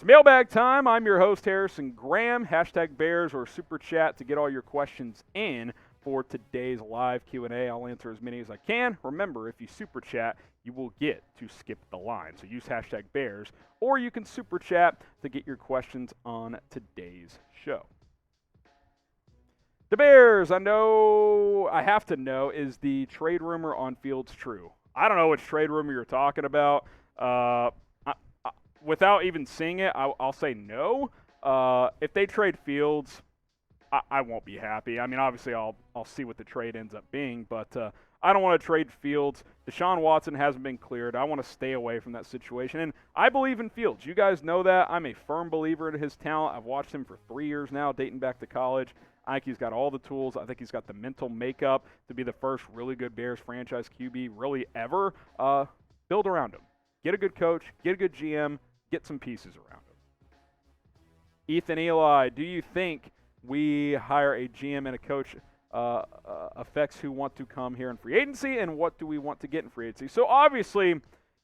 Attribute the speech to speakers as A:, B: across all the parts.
A: It's mailbag time. I'm your host, Harrison Graham. Hashtag Bears or Super Chat to get all your questions in for today's live Q&A. I'll answer as many as I can. Remember, if you Super Chat, you will get to skip the line. So use hashtag Bears, or you can Super Chat to get your questions on today's show. The Bears, I have to know, is the trade rumor on Fields true? I don't know which trade rumor you're talking about. Without even seeing it, I'll say no. If they trade Fields, I won't be happy. I mean, obviously, I'll see what the trade ends up being, but I don't want to trade Fields. Deshaun Watson hasn't been cleared. I want to stay away from that situation, and I believe in Fields. You guys know that. I'm a firm believer in his talent. I've watched him for 3 years now, dating back to college. I think he's got all the tools. I think he's got the mental makeup to be the first really good Bears franchise QB really ever. Build around him. Get a good coach. Get a good GM. Get some pieces around him. Ethan Eli, do you think we hire a GM and a coach affects who want to come here in free agency, and what do we want to get in free agency? So obviously,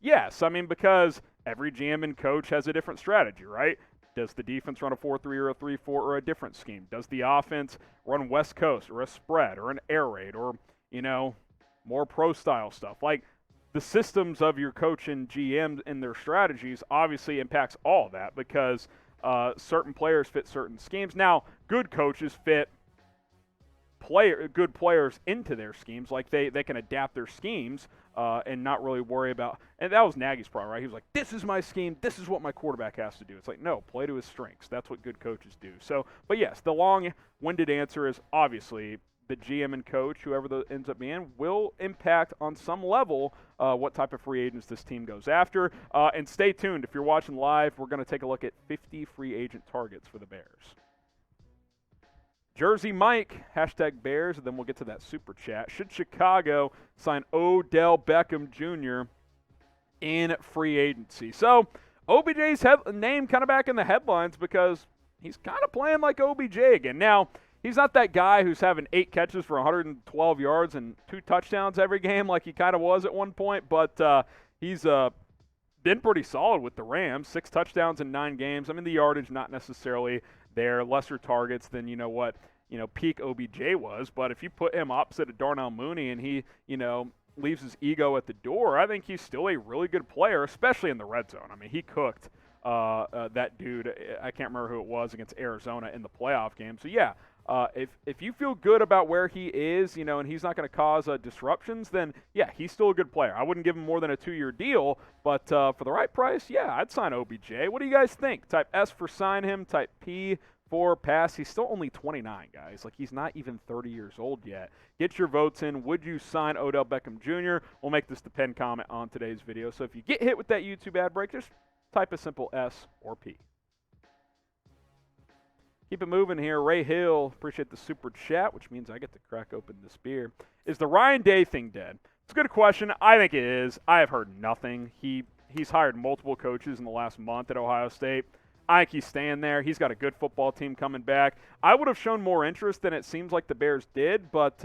A: yes. I mean, because every GM and coach has a different strategy, right? Does the defense run a 4-3 or a 3-4 or a different scheme? Does the offense run West Coast or a spread or an air raid or, more pro-style stuff? Like, the systems of your coach and GM and their strategies obviously impacts all of that, because certain players fit certain schemes. Now, good coaches fit good players into their schemes. Like, they can adapt their schemes and not really worry about – and that was Nagy's problem, right? He was like, this is my scheme. This is what my quarterback has to do. It's like, no, play to his strengths. That's what good coaches do. So, but yes, the long-winded answer is obviously the GM and coach, whoever that ends up being, will impact on some level what type of free agents this team goes after. And stay tuned. If you're watching live, we're going to take a look at 50 free agent targets for the Bears. Jersey Mike, hashtag Bears, and then we'll get to that super chat. Should Chicago sign Odell Beckham Jr. in free agency? So OBJ's name kind of back in the headlines because he's kind of playing like OBJ again. Now, he's not that guy who's having 8 catches for 112 yards and 2 touchdowns every game like he kind of was at one point, but he's been pretty solid with the Rams. 6 touchdowns in 9 games. I mean, the yardage not necessarily there, lesser targets than peak OBJ was, but if you put him opposite of Darnell Mooney and he leaves his ego at the door, I think he's still a really good player, especially in the red zone. I mean, he cooked that dude, I can't remember who it was, against Arizona in the playoff game. So yeah, if you feel good about where he is, and he's not going to cause disruptions, then yeah, he's still a good player. I wouldn't give him more than a 2-year deal, but for the right price, yeah, I'd sign OBJ. What do you guys think? Type S for sign him, type P for pass. He's still only 29, guys. Like, he's not even 30 years old yet. Get your votes in. Would you sign Odell Beckham Jr.? We'll make this the pinned comment on today's video. So if you get hit with that YouTube ad break, just type a simple S or P. Keep it moving here. Ray Hill, appreciate the super chat, which means I get to crack open this beer. Is the Ryan Day thing dead? It's a good question. I think it is. I have heard nothing. He's hired multiple coaches in the last month at Ohio State. I think he's staying there. He's got a good football team coming back. I would have shown more interest than it seems like the Bears did, but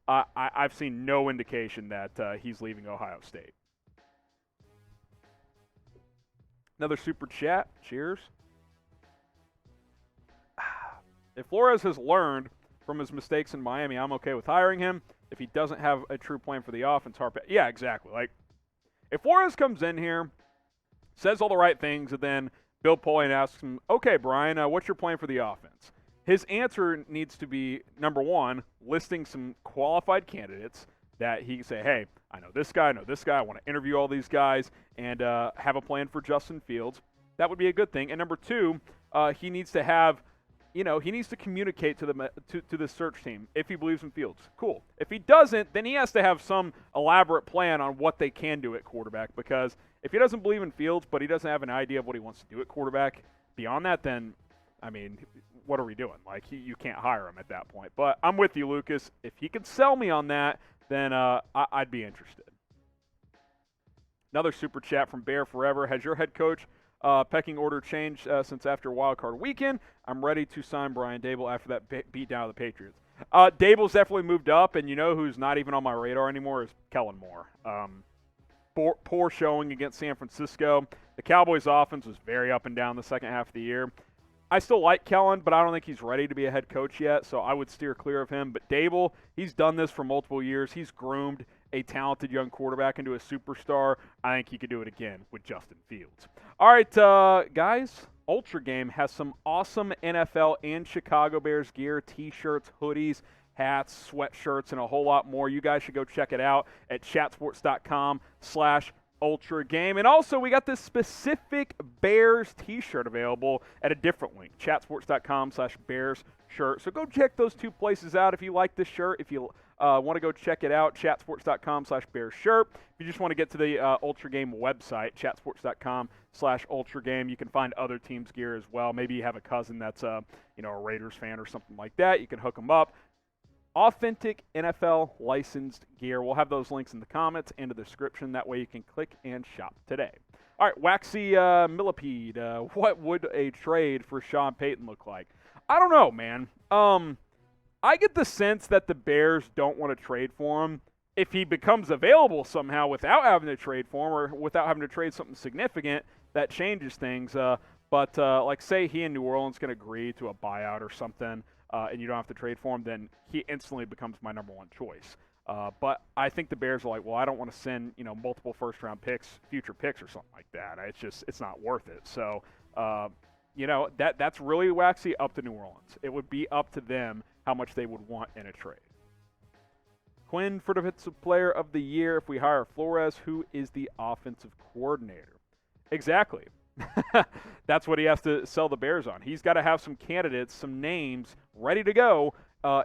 A: I've seen no indication that he's leaving Ohio State. Another super chat. Cheers. If Flores has learned from his mistakes in Miami, I'm okay with hiring him. If he doesn't have a true plan for the offense, yeah, exactly. Like, if Flores comes in here, says all the right things, and then Bill Polian asks him, okay, Brian, what's your plan for the offense? His answer needs to be, number one, listing some qualified candidates that he can say, hey, I know this guy, I want to interview all these guys, and have a plan for Justin Fields. That would be a good thing. And number two, he needs to have, he needs to communicate to the search team if he believes in Fields. Cool. If he doesn't, then he has to have some elaborate plan on what they can do at quarterback, because if he doesn't believe in Fields, but he doesn't have an idea of what he wants to do at quarterback beyond that, then, I mean, what are we doing? Like, you can't hire him at that point. But I'm with you, Lucas. If he could sell me on that, then I'd be interested. Another super chat from Bear Forever. Has your head coach pecking order changed since after Wild Card Weekend? I'm ready to sign Brian Daboll after that beat down of the Patriots. Daboll's definitely moved up, and you know who's not even on my radar anymore is Kellen Moore. poor showing against San Francisco. The Cowboys' offense was very up and down the second half of the year. I still like Kellen, but I don't think he's ready to be a head coach yet, so I would steer clear of him. But Dable, he's done this for multiple years. He's groomed a talented young quarterback into a superstar. I think he could do it again with Justin Fields. All right, guys, Ultra Game has some awesome NFL and Chicago Bears gear, T-shirts, hoodies, hats, sweatshirts, and a whole lot more. You guys should go check it out at chatsports.com/Ultra Game. And also, we got this specific Bears t-shirt available at a different link, chatsports.com/Bears shirt. So go check those two places out if you like this shirt. If you want to go check it out, chatsports.com/Bears shirt. If you just want to get to the Ultra Game website, chatsports.com/Ultra Game, you can find other teams' gear as well. Maybe you have a cousin that's a Raiders fan or something like that. You can hook them up. Authentic NFL licensed gear. We'll have those links in the comments and the description. That way you can click and shop today. All right, Waxy Millipede. What would a trade for Sean Payton look like? I don't know, man. I get the sense that the Bears don't want to trade for him. If he becomes available somehow without having to trade for him or without having to trade something significant, that changes things. But like say he and New Orleans can agree to a buyout or something, and you don't have to trade for him, then he instantly becomes my number one choice. But I think the Bears are like, well, I don't want to send multiple first-round picks, future picks or something like that. It's not worth it. So that's really Waxy up to New Orleans. It would be up to them how much they would want in a trade. Quinn for Defensive Player of the Year. If we hire Flores, who is the offensive coordinator? Exactly. That's what he has to sell the Bears on. He's got to have some candidates, some names ready to go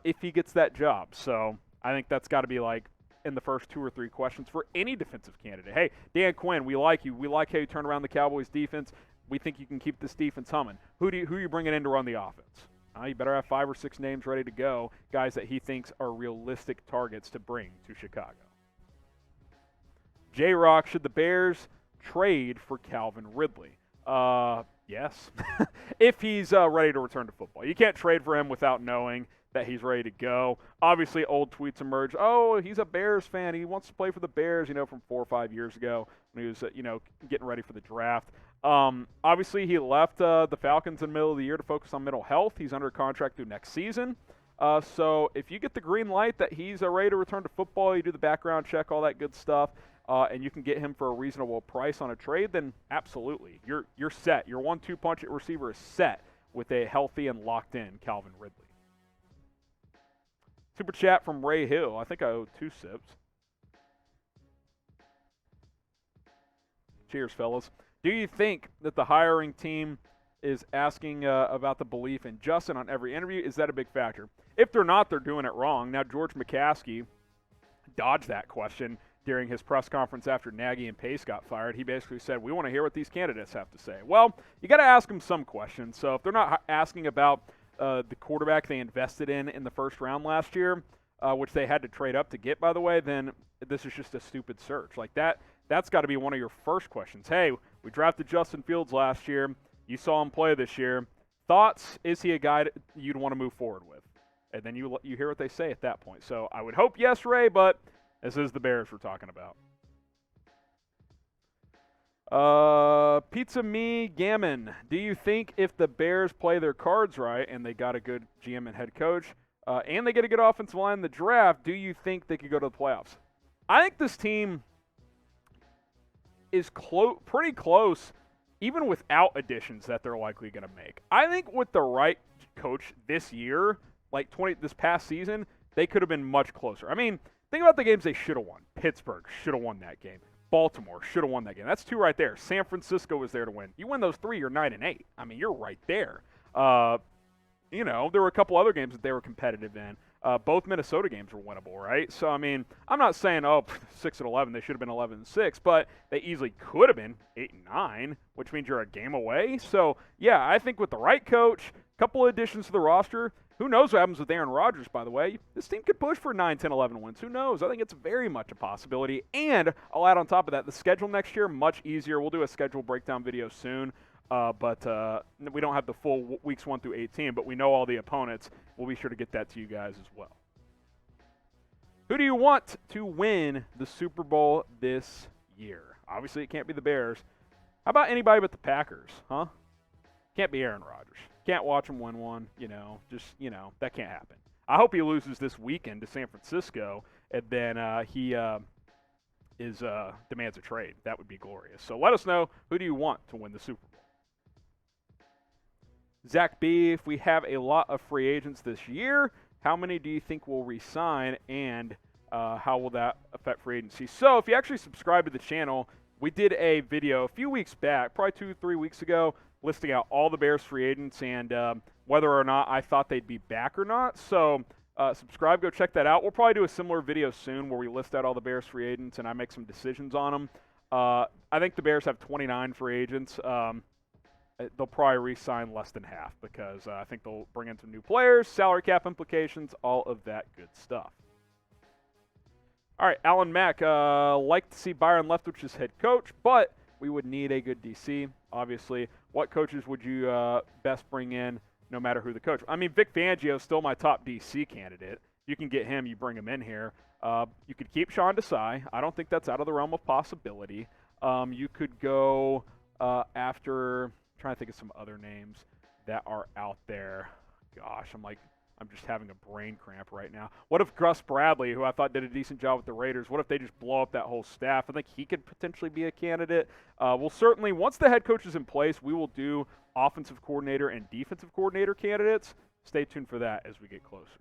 A: if he gets that job. So I think that's got to be like in the first 2 or 3 questions for any defensive candidate. Hey, Dan Quinn, we like you. We like how you turn around the Cowboys defense. We think you can keep this defense humming. Who are you bringing in to run the offense? You better have 5 or 6 names ready to go, guys that he thinks are realistic targets to bring to Chicago. J-Rock, should the Bears trade for Calvin Ridley? Yes. If he's ready to return to football. You can't trade for him without knowing that he's ready to go. Obviously, old tweets emerge. Oh, he's a Bears fan. He wants to play for the Bears, from 4 or 5 years ago when he was, getting ready for the draft. Obviously, he left the Falcons in the middle of the year to focus on mental health. He's under contract through next season. So if you get the green light that he's ready to return to football, you do the background check, all that good stuff, and you can get him for a reasonable price on a trade, then absolutely. You're set. Your 1-2 punch at receiver is set with a healthy and locked-in Calvin Ridley. Super chat from Ray Hill. I think I owe 2 sips. Cheers, fellas. Do you think that the hiring team is asking about the belief in Justin on every interview? Is that a big factor? If they're not, they're doing it wrong. Now, George McCaskey dodged that question during his press conference after Nagy and Pace got fired. He basically said, we want to hear what these candidates have to say. Well, you got to ask them some questions. So if they're not asking about the quarterback they invested in the first round last year, which they had to trade up to get, by the way, then this is just a stupid search. Like that's got to be one of your first questions. Hey, we drafted Justin Fields last year. You saw him play this year. Thoughts? Is he a guy you'd want to move forward with? And then you hear what they say at that point. So I would hope yes, Ray, but this is the Bears we're talking about. Pizzamegaman, do you think if the Bears play their cards right and they got a good GM and head coach, and they get a good offensive line in the draft, do you think they could go to the playoffs? I think this team is pretty close, even without additions that they're likely going to make. I think with the right coach this year, this past season, they could have been much closer. I mean, think about the games they should have won. Pittsburgh should have won that game. Baltimore should have won that game. That's 2 right there. San Francisco was there to win. You win those 3, you're 9-8. I mean, you're right there. There were a couple other games that they were competitive in. Both Minnesota games were winnable, right? So, I mean, I'm not saying, 6-11, they should have been 11-6, but they easily could have been 8-9, which means you're a game away. So, yeah, I think with the right coach, a couple of additions to the roster, who knows what happens with Aaron Rodgers, by the way. This team could push for 9, 10, 11 wins. Who knows? I think it's very much a possibility. And I'll add on top of that, the schedule next year, much easier. We'll do a schedule breakdown video soon. But we don't have the full weeks 1 through 18, but we know all the opponents. We'll be sure to get that to you guys as well. Who do you want to win the Super Bowl this year. Obviously, it can't be the Bears. How about anybody but the Packers, huh? Can't be Aaron Rodgers. Can't watch him win one, that can't happen. I hope he loses this weekend to San Francisco, and then he demands a trade. That would be glorious. So let us know, who do you want to win the Super Bowl? Zack B, if we have a lot of free agents this year, how many do you think will resign, and how will that affect free agency? So if you actually subscribe to the channel, we did a video a few weeks back, probably 2-3 weeks ago, listing out all the Bears free agents and whether or not I thought they'd be back or not. So subscribe, go check that out. We'll probably do a similar video soon where we list out all the Bears free agents and I make some decisions on them. I think the Bears have 29 free agents. They'll probably re-sign less than half because I think they'll bring in some new players, salary cap implications, all of that good stuff. All right, Alan Mack, like to see Byron Leftwich as head coach, but we would need a good DC, obviously. What coaches would you best bring in no matter who the coach? I mean, Vic Fangio is still my top DC candidate. You can get him, you bring him in here. You could keep Sean Desai. I don't think that's out of the realm of possibility. You could go after, I'm trying to think of some other names that are out there. Gosh, I'm just having a brain cramp right now. What if Gus Bradley, who I thought did a decent job with the Raiders, what if they just blow up that whole staff? I think he could potentially be a candidate. We'll certainly, once the head coach is in place, we will do offensive coordinator and defensive coordinator candidates. Stay tuned for that as we get closer.